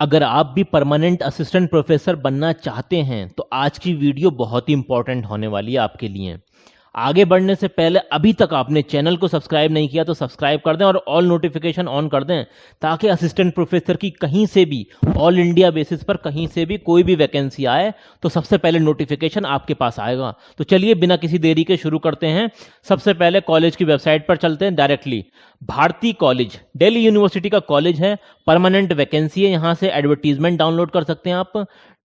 अगर आप भी परमानेंट असिस्टेंट प्रोफेसर बनना चाहते हैं तो आज की वीडियो बहुत ही इंपॉर्टेंट होने वाली है आपके लिए। आगे बढ़ने से पहले अभी तक आपने चैनल को सब्सक्राइब नहीं किया तो सब्सक्राइब कर दें और ऑल नोटिफिकेशन ऑन कर दें, ताकि असिस्टेंट प्रोफेसर की कहीं से भी ऑल इंडिया बेसिस पर कहीं से भी कोई भी वैकेंसी आए तो सबसे पहले नोटिफिकेशन आपके पास आएगा। तो चलिए बिना किसी देरी के शुरू करते हैं। सबसे पहले कॉलेज की वेबसाइट पर चलते हैं directly. Bharati college Delhi university का कॉलेज है, परमानेंट वैकेंसी है। यहां से एडवर्टीजमेंट डाउनलोड कर सकते हैं आप।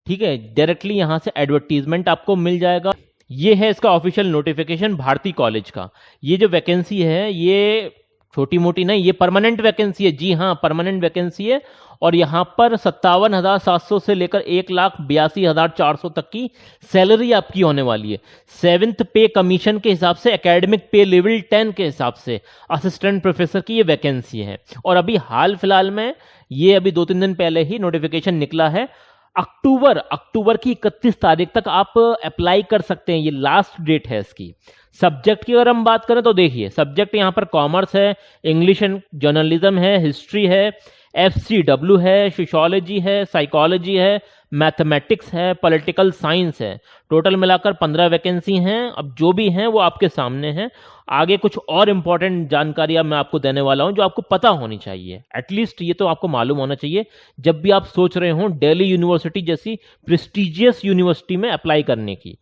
ठीक है, डायरेक्टली यहां से एडवर्टीजमेंट आपको मिल जाएगा। ये है इसका ऑफिशियल नोटिफिकेशन भारती कॉलेज का। ये जो वैकेंसी है ये छोटी मोटी नहीं, ये परमानेंट वैकेंसी है। जी हाँ, परमानेंट वैकेंसी है। और यहां पर 57,700 से लेकर 1,82,400 तक की सैलरी आपकी होने वाली है। 7th पे कमीशन के हिसाब से, एकेडमिक पे लेवल 10 के हिसाब से असिस्टेंट प्रोफेसर की ये वैकेंसी है। और अभी हाल फिलहाल में ये अभी 2-3 दिन पहले ही नोटिफिकेशन निकला है। अक्टूबर की 31 तारीख तक आप अप्लाई कर सकते हैं, ये लास्ट डेट है इसकी। सब्जेक्ट की अगर हम बात करें तो देखिए, सब्जेक्ट यहां पर कॉमर्स है, इंग्लिश एंड जर्नलिज्म है, हिस्ट्री है, FCW है, सोशियोलॉजी है, साइकोलॉजी है, मैथमेटिक्स है, पॉलिटिकल साइंस है। टोटल मिलाकर 15 वैकेंसी हैं। अब जो भी हैं वो आपके सामने हैं। आगे कुछ और इंपॉर्टेंट जानकारी मैं आपको देने वाला हूं जो आपको पता होनी चाहिए। एटलीस्ट ये तो आपको मालूम होना चाहिए जब भी आप सोच रहे हो दिल्ली यूनिवर्सिटी जैसी प्रेस्टिजियस यूनिवर्सिटी में अप्लाई करने की।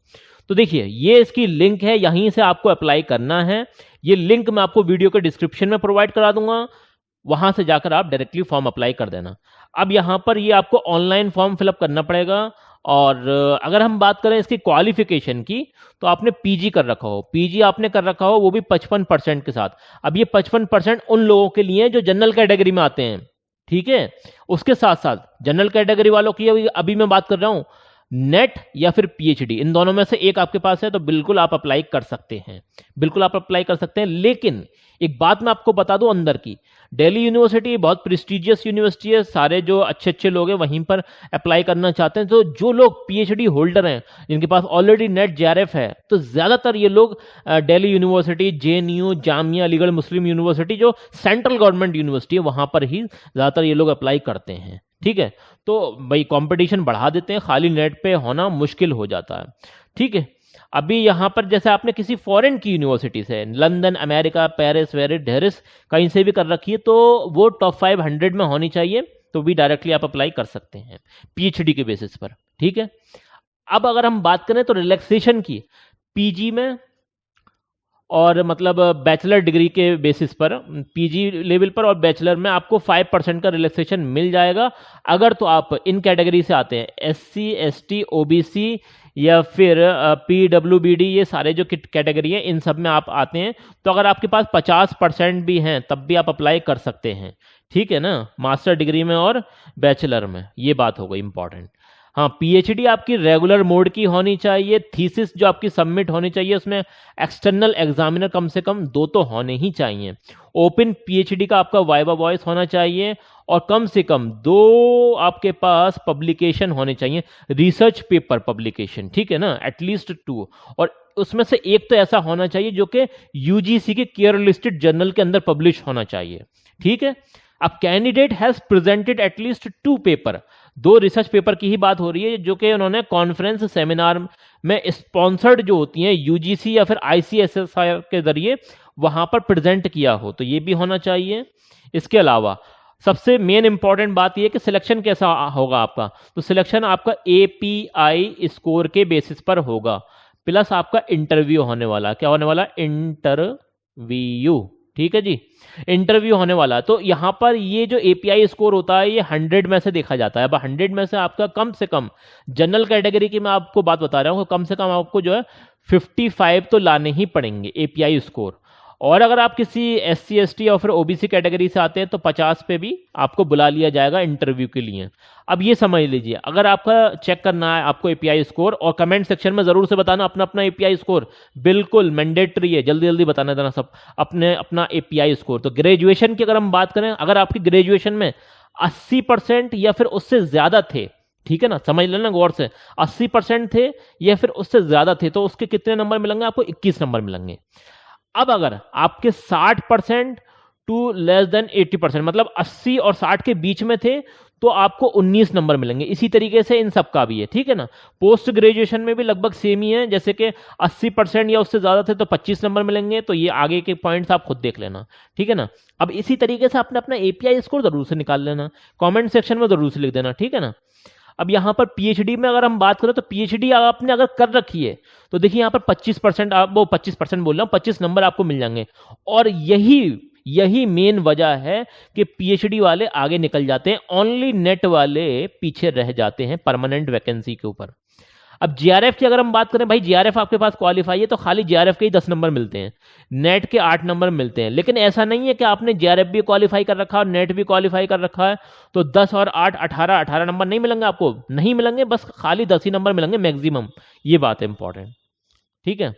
तो देखिए, ये इसकी लिंक है, यहीं से आपको अप्लाई करना है। ये लिंक मैं आपको वीडियो के डिस्क्रिप्शन में प्रोवाइड करा दूंगा, वहां से जाकर आप डायरेक्टली फॉर्म अप्लाई कर देना। अब यहां पर ये आपको ऑनलाइन फॉर्म फिलअप करना पड़ेगा। और अगर हम बात करें इसकी क्वालिफिकेशन की, तो आपने पीजी कर रखा हो, पीजी आपने कर रखा हो, वो भी 55% के साथ। अब ये 55% उन लोगों के लिए जो जनरल कैटेगरी में आते हैं। ठीक है, उसके साथ साथ जनरल कैटेगरी वालों की अभी मैं बात कर रहा हूं, नेट या फिर पीएचडी, इन दोनों में से एक आपके पास है तो बिल्कुल आप अप्लाई कर सकते हैं। बिल्कुल आप अप्लाई कर सकते हैं। लेकिन एक बात मैं आपको बता दूं अंदर की, दिल्ली यूनिवर्सिटी बहुत प्रेस्टिजियस यूनिवर्सिटी है। सारे जो अच्छे अच्छे लोग हैं वहीं पर अप्लाई करना चाहते हैं। तो जो लोग पीएचडी होल्डर हैं, जिनके पास ऑलरेडी नेट जेआरएफ है, तो ज्यादातर ये लोग दिल्ली यूनिवर्सिटी, जेएनयू, जामिया अलीगढ़ मुस्लिम यूनिवर्सिटी, जो सेंट्रल गवर्नमेंट यूनिवर्सिटी है, वहां पर ही ज्यादातर ये लोग अप्लाई करते हैं। ठीक है, तो भाई कंपटीशन बढ़ा देते हैं, खाली नेट पे होना मुश्किल हो जाता है। ठीक है, अभी यहां पर जैसे आपने किसी फॉरेन की यूनिवर्सिटी से, लंदन, अमेरिका, पेरिस वेरिस ढेरिस कहीं से भी कर रखी है, तो वो टॉप 500 में होनी चाहिए, तो भी डायरेक्टली आप अप्लाई कर सकते हैं पीएचडी के बेसिस पर। ठीक है, अब अगर हम बात करें तो रिलैक्सेशन की, पीजी में और मतलब बैचलर डिग्री के बेसिस पर, पीजी लेवल पर और बैचलर में आपको 5% का रिलैक्सेशन मिल जाएगा। अगर तो आप इन कैटेगरी से आते हैं, SC ST OBC या फिर PWBD, ये सारे जो कैटेगरी है इन सब में आप आते हैं, तो अगर आपके पास 50% भी हैं तब भी आप अप्लाई कर सकते हैं। ठीक है ना, मास्टर डिग्री में और बैचलर में। ये बात हो गई इंपॉर्टेंट। हाँ, पीएचडी आपकी रेगुलर मोड की होनी चाहिए। थीसिस जो आपकी सबमिट होनी चाहिए, उसमें एक्सटर्नल एग्जामिनर कम से कम 2 तो होने ही चाहिए। ओपन पीएचडी का आपका वाइवा वॉइस होना चाहिए और कम से कम 2 आपके पास पब्लिकेशन होने चाहिए, रिसर्च पेपर पब्लिकेशन। ठीक है ना, एटलीस्ट 2। और उसमें से एक तो ऐसा होना चाहिए जो कि यूजीसी के केयर लिस्टेड जर्नल के अंदर पब्लिश होना चाहिए। ठीक है, अब candidate has presented at least 2 paper, 2 research paper की ही बात हो रही है, जो कि उन्होंने कॉन्फ्रेंस सेमिनार में स्पॉन्सर्ड जो होती हैं यूजीसी या फिर ICSSR के जरिए वहां पर प्रेजेंट किया हो, तो ये भी होना चाहिए। इसके अलावा सबसे मेन इंपॉर्टेंट बात यह कि सिलेक्शन कैसा होगा आपका, तो सिलेक्शन आपका API स्कोर के बेसिस पर होगा, प्लस आपका इंटरव्यू होने वाला। क्या होने वाला? इंटरव्यू। ठीक है जी, इंटरव्यू होने वाला। तो यहां पर ये जो API स्कोर होता है ये 100 में से देखा जाता है। अब 100 में से आपका कम से कम, जनरल कैटेगरी की मैं आपको बात बता रहा हूं, कम से कम आपको जो है 55 तो लाने ही पड़ेंगे API स्कोर। और अगर आप किसी SC ST या फिर OBC कैटेगरी से आते हैं तो 50 पे भी आपको बुला लिया जाएगा इंटरव्यू के लिए। अब ये समझ लीजिए, अगर आपका चेक करना है आपको API स्कोर, और कमेंट सेक्शन में जरूर से बताना अपना अपना API स्कोर, बिल्कुल मैंडेटरी है, जल्दी जल्दी बताना देना सब अपने अपना API स्कोर। तो ग्रेजुएशन की अगर हम बात करें, अगर आपकी ग्रेजुएशन में 80% या फिर उससे ज्यादा थे, ठीक है ना, समझ लेना गौर से, 80% थे या फिर उससे ज्यादा थे, तो उसके कितने नंबर मिलेंगे आपको? 21 नंबर मिलेंगे। अब अगर आपके 60% टू लेस देन 80%, मतलब 80 और 60 के बीच में थे, तो आपको 19 नंबर मिलेंगे। इसी तरीके से इन सब का भी है, ठीक है ना। पोस्ट ग्रेजुएशन में भी लगभग सेम ही है, जैसे कि 80% या उससे ज़्यादा थे तो 25 नंबर मिलेंगे। तो ये आगे के पॉइंट्स आप खुद देख लेना, ठीक है ना। अब इसी तरीके से आपने अपना एपीआई स्कोर जरूर से निकाल लेना, कमेंट सेक्शन में जरूर से लिख देना, ठीक है ना। अब यहाँ पर पीएचडी में अगर हम बात करें तो पीएचडी आपने अगर कर रखी है तो देखिए यहाँ पर 25% आप, वो 25% बोल रहा हूँ, 25 नंबर आपको मिल जाएंगे। और यही मेन वजह है कि पीएचडी वाले आगे निकल जाते हैं, ओनली नेट वाले पीछे रह जाते हैं परमानेंट वैकेंसी के ऊपर। अब जीआरएफ की अगर हम बात करें, भाई जीआरएफ आपके पास क्वालिफाई है तो खाली जीआरएफ के ही 10 नंबर मिलते हैं, नेट के 8 नंबर मिलते हैं। लेकिन ऐसा नहीं है कि आपने जीआरएफ भी क्वालिफाई कर रखा है और नेट भी क्वालिफाई कर रखा है तो 10 और 8 18 नंबर नहीं मिलेंगे आपको, नहीं मिलेंगे, बस खाली 10 ही नंबर मिलेंगे मैक्सिमम। ये बात है इंपॉर्टेंट, ठीक है।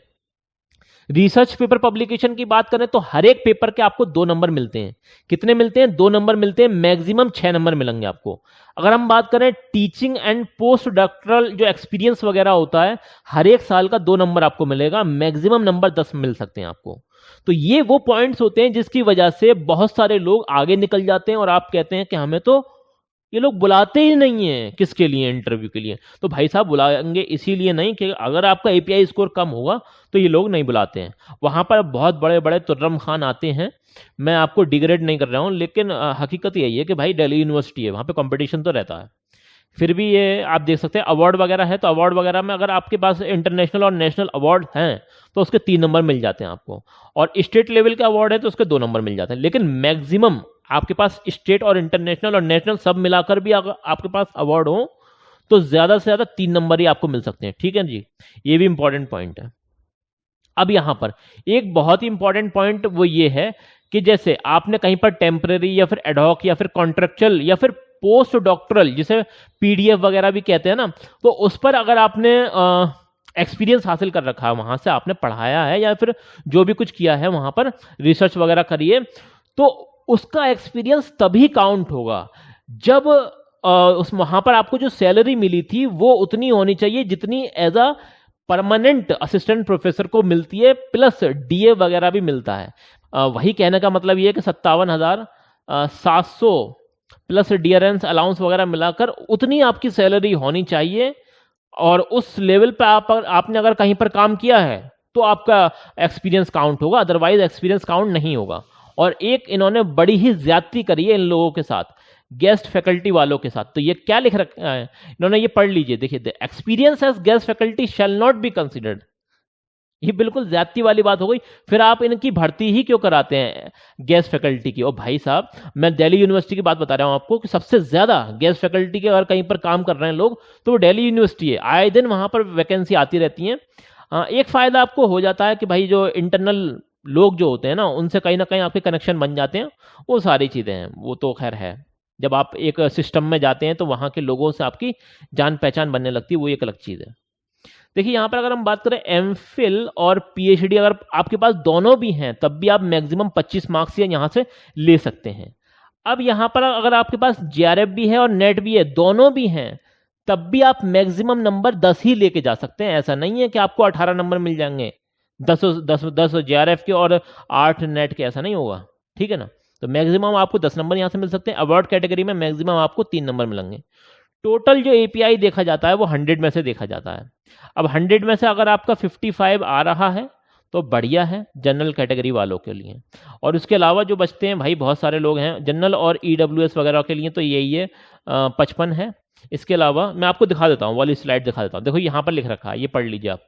रिसर्च पेपर पब्लिकेशन की बात करें तो हर एक पेपर के आपको 2 नंबर मिलते हैं। कितने मिलते हैं? 2 नंबर मिलते हैं, मैक्सिमम 6 नंबर मिलेंगे आपको। अगर हम बात करें टीचिंग एंड पोस्ट डॉक्टरल जो एक्सपीरियंस वगैरह होता है, हर एक साल का 2 नंबर आपको मिलेगा, मैक्सिमम नंबर 10 मिल सकते हैं आपको। तो ये वो पॉइंट्स होते हैं जिसकी वजह से बहुत सारे लोग आगे निकल जाते हैं और आप कहते हैं कि हमें तो ये लोग बुलाते ही नहीं है, किसके लिए? इंटरव्यू के लिए। तो भाई साहब बुलाएंगे इसीलिए नहीं कि अगर आपका एपीआई स्कोर कम होगा तो ये लोग नहीं बुलाते हैं। वहां पर बहुत बड़े बड़े तुर्रम खान आते हैं, मैं आपको डिग्रेड नहीं कर रहा हूं, लेकिन हकीकत यही है कि भाई दिल्ली यूनिवर्सिटी है, वहां पे कंपटीशन तो रहता है। फिर भी ये आप देख सकते हैं अवार्ड वगैरह है, तो अवार्ड वगैरह में अगर आपके पास इंटरनेशनल और नेशनल अवार्ड हैं तो उसके 3 नंबर मिल जाते हैं आपको, और स्टेट लेवल के अवार्ड है तो उसके 2 नंबर मिल जाते हैं। लेकिन मैक्सिमम आपके पास स्टेट और इंटरनेशनल और नेशनल सब मिलाकर भी अगर आपके पास अवार्ड हो तो ज्यादा से ज्यादा 3 नंबर ही आपको मिल सकते हैं, ठीक है जी। ये भी इंपॉर्टेंट पॉइंट है। अब यहां पर एक बहुत ही इंपॉर्टेंट पॉइंट वो ये है कि जैसे आपने कहीं पर टेम्पररी या फिर एडहॉक या फिर कॉन्ट्रेक्चुअल या फिर पोस्ट डॉक्टरल, जिसे पीडीएफ वगैरह भी कहते हैं ना, तो उस पर अगर आपने एक्सपीरियंस हासिल कर रखा है, वहां से आपने पढ़ाया है या फिर जो भी कुछ किया है वहां पर रिसर्च वगैरह करिए, तो उसका एक्सपीरियंस तभी काउंट होगा जब उस वहां पर आपको जो सैलरी मिली थी वो उतनी होनी चाहिए जितनी as a permanent assistant professor को मिलती है, प्लस डीए वगैरह भी मिलता है। वही कहने का मतलब ये है कि 57,700 प्लस डियरेंस अलाउंस वगैरह मिलाकर उतनी आपकी सैलरी होनी चाहिए। और उस लेवल पे आपने अगर कहीं पर काम किया है तो आपका एक्सपीरियंस काउंट होगा, अदरवाइज एक्सपीरियंस काउंट नहीं होगा। और एक इन्होंने बड़ी ही ज्यादती करी है इन लोगों के साथ, गेस्ट फैकल्टी वालों के साथ। तो ये क्या लिख रखा है इन्होंने, ये पढ़ लीजिए, देखिए, the experience as guest faculty shall not be considered. ये बिल्कुल ज्यादती वाली बात हो गई। फिर आप इनकी भर्ती ही क्यों कराते हैं गेस्ट फैकल्टी की? और भाई साहब मैं दिल्ली यूनिवर्सिटी की बात बता रहा हूं आपको कि सबसे ज्यादा गेस्ट फैकल्टी के अगर कहीं पर काम कर रहे हैं लोग तो वो दिल्ली यूनिवर्सिटी है। आए दिन वहां पर वैकेंसी आती रहती है। एक फायदा आपको हो जाता है कि भाई जो इंटरनल लोग जो होते हैं ना, उनसे कहीं ना कहीं आपके कनेक्शन बन जाते हैं। वो सारी चीजें हैं, वो तो खैर है। जब आप एक सिस्टम में जाते हैं तो वहां के लोगों से आपकी जान पहचान बनने लगती है, वो एक अलग चीज है। देखिए यहाँ पर अगर हम बात करें एमफिल और पीएचडी, अगर आपके पास दोनों भी हैं तब भी आप मैक्सिमम 25 मार्क्स यहाँ से ले सकते हैं। अब यहाँ पर अगर आपके पास जीआरएफ भी है और नेट भी है, दोनों भी हैं, तब भी आप मैक्सिमम नंबर 10 ही लेके जा सकते हैं। ऐसा नहीं है कि आपको 18 नंबर मिल जाएंगे, 10 जीआरएफ के और 8 नेट के, ऐसा नहीं होगा, ठीक है ना। तो मैक्सिमम आपको 10 नंबर यहाँ से मिल सकते हैं। अवार्ड कैटेगरी में मैक्सिमम आपको 3 नंबर मिलेंगे। टोटल जो एपीआई देखा जाता है वो 100 में से देखा जाता है। अब 100 में से अगर आपका 55 आ रहा है तो बढ़िया है जनरल कैटेगरी वालों के लिए। और उसके अलावा जो बचते हैं भाई, बहुत सारे लोग हैं जनरल और ईडब्ल्यूएस वगैरह के लिए, तो यही है 55 है। इसके अलावा मैं आपको दिखा देता हूँ, वाली स्लाइड दिखा देता हूँ। देखो यहाँ पर लिख रखा है, ये पढ़ लीजिए आप।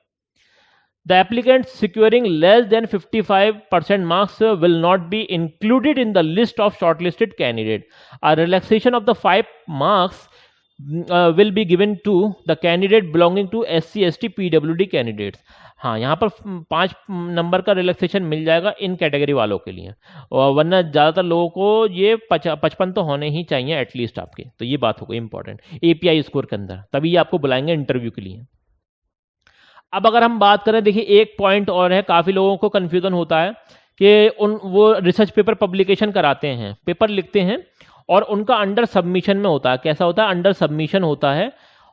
The applicants securing less than 55% marks will not be included in the list of shortlisted candidate. A relaxation of the 5 marks will be given to the candidate belonging to SC, ST, PWD candidates. हाँ, यहाँ पर 5 number का relaxation मिल जाएगा इन category वालों के लिए, और वरना ज़्यादातर लोगों को ये 55 तो होने ही चाहिए एटलीस्ट आपके। तो ये बात हो गई इंपॉर्टेंट एपीआई स्कोर के अंदर, तभी आपको बुलाएंगे इंटरव्यू के लिए। अब अगर हम बात करें, देखिए एक पॉइंट और है, काफ़ी लोगों को कन्फ्यूजन होता है कि वो रिसर्च पेपर पब्लिकेशन कराते हैं, पेपर लिखते हैं और उनका अंडर सबमिशन में होता है। कैसा होता है? अंडर सबमिशन होता है।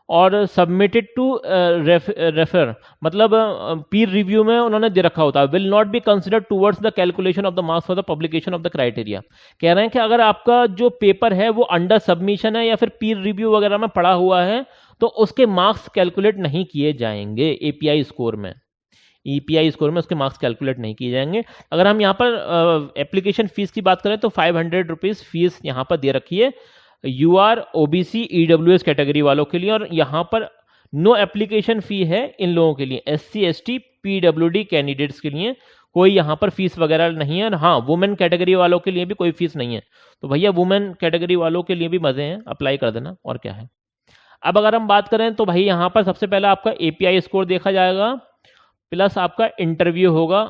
और सबमिटेड टू रेफर, मतलब पीर रिव्यू में उन्होंने दे रखा होता है, will not be considered towards the calculation of the marks for the publication of the criteria. कह रहे हैं कि अगर आपका जो पेपर है वो अंडर सबमिशन है या फिर पीर रिव्यू वगैरह में पड़ा हुआ है तो उसके मार्क्स कैलकुलेट नहीं किए जाएंगे एपीआई स्कोर में, ईपीआई स्कोर में उसके मार्क्स कैलकुलेट नहीं किए जाएंगे। अगर हम यहाँ पर एप्लीकेशन फीस की बात करें तो 500 रुपीज़ फीस यहाँ पर दे रखी है यूआर ओबीसी ईडब्ल्यूएस कैटेगरी वालों के लिए, और यहाँ पर नो एप्लीकेशन फी है इन लोगों के लिए, एससी एसटी पीडब्ल्यूडी कैंडिडेट्स के लिए कोई यहाँ पर फीस वगैरह नहीं है। और हाँ, वुमेन कैटेगरी वालों के लिए भी कोई फीस नहीं है। तो भैया वुमेन कैटेगरी वालों के लिए भी मजे हैं, अप्लाई कर देना, और क्या है। अब अगर हम बात करें तो भाई यहाँ पर सबसे पहले आपका एपीआई स्कोर देखा जाएगा, प्लस आपका इंटरव्यू होगा,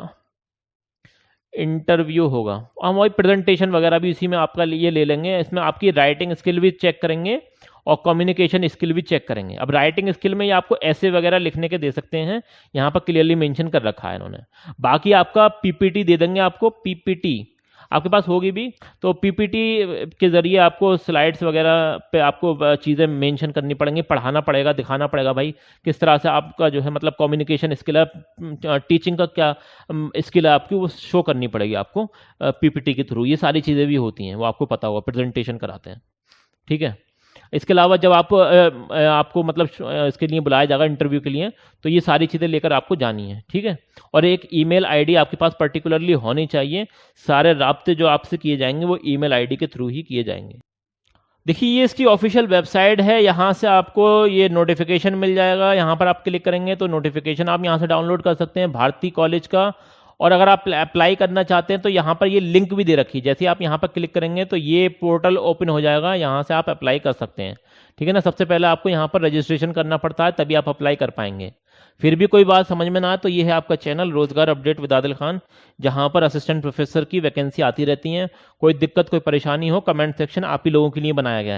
हम वही प्रेजेंटेशन वगैरह भी इसी में आपका ये ले लेंगे। इसमें आपकी राइटिंग स्किल भी चेक करेंगे और कम्युनिकेशन स्किल भी चेक करेंगे। अब राइटिंग स्किल में ये आपको ऐसे वगैरह लिखने के दे सकते हैं, यहाँ पर क्लियरली मेंशन कर रखा है इन्होंने। बाकी आपका पीपीटी दे देंगे आपको, पीपीटी आपके पास होगी भी, तो पीपीटी के जरिए आपको स्लाइड्स वगैरह पे आपको चीज़ें मेंशन करनी पड़ेंगी, पढ़ाना पड़ेगा, दिखाना पड़ेगा भाई किस तरह से आपका जो है मतलब कम्युनिकेशन स्किल है, टीचिंग का क्या स्किल है आपकी, वो शो करनी पड़ेगी आपको पीपीटी के थ्रू। ये सारी चीज़ें भी होती हैं, वो आपको पता होगा, प्रेजेंटेशन कराते हैं, ठीक है। इसके अलावा जब आपको मतलब इसके लिए बुलाया जाएगा इंटरव्यू के लिए, तो ये सारी चीज़ें लेकर आपको जानी है, ठीक है। और एक ईमेल आईडी आपके पास पर्टिकुलरली होनी चाहिए, सारे राब्ते जो आपसे किए जाएंगे वो ईमेल आईडी के थ्रू ही किए जाएंगे। देखिए ये इसकी ऑफिशियल वेबसाइट है, यहाँ से आपको ये नोटिफिकेशन मिल जाएगा, यहाँ पर आप क्लिक करेंगे तो नोटिफिकेशन आप यहाँ से डाउनलोड कर सकते हैं भारती कॉलेज का। और अगर आप अप्लाई करना चाहते हैं तो यहाँ पर ये लिंक भी दे रखी है, जैसे आप यहाँ पर क्लिक करेंगे तो ये पोर्टल ओपन हो जाएगा, यहाँ से आप अप्लाई कर सकते हैं, ठीक है ना। सबसे पहले आपको यहाँ पर रजिस्ट्रेशन करना पड़ता है, तभी आप अप्लाई कर पाएंगे। फिर भी कोई बात समझ में ना आए तो ये है आपका चैनल रोजगार अपडेट विद आदिल खान, जहाँ पर असिस्टेंट प्रोफेसर की वैकेंसी आती रहती हैं। कोई दिक्कत कोई परेशानी हो, कमेंट सेक्शन आप ही लोगों के लिए बनाया गया है।